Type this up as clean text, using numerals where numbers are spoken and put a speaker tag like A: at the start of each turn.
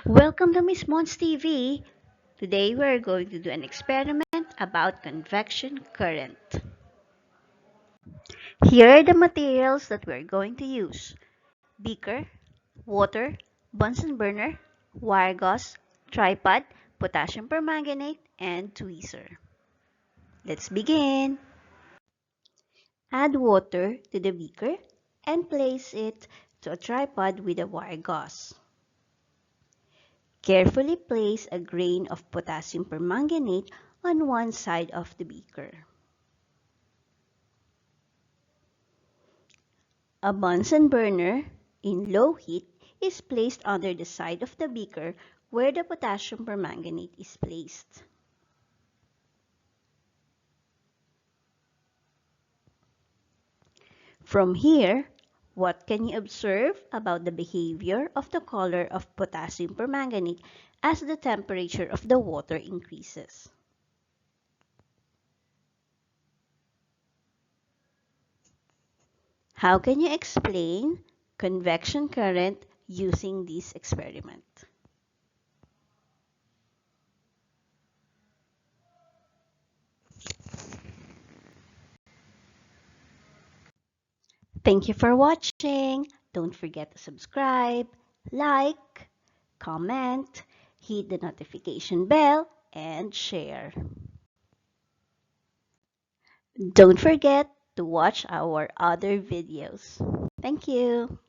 A: Welcome to Miss Mons TV. Today we're going to do an experiment about convection current. Here are the materials that we're going to use. Beaker, water, Bunsen burner, wire gauze, tripod, potassium permanganate, and tweezer. Let's begin. Add water to the beaker and place it to a tripod with a wire gauze. Carefully place a grain of potassium permanganate on one side of the beaker. A Bunsen burner in low heat is placed under the side of the beaker where the potassium permanganate is placed. From here, what can you observe about the behavior of the color of potassium permanganate as the temperature of the water increases? How can you explain convection current using this experiment? Thank you for watching. Don't forget to subscribe, like, comment, hit the notification bell, and share. Don't forget to watch our other videos. Thank you.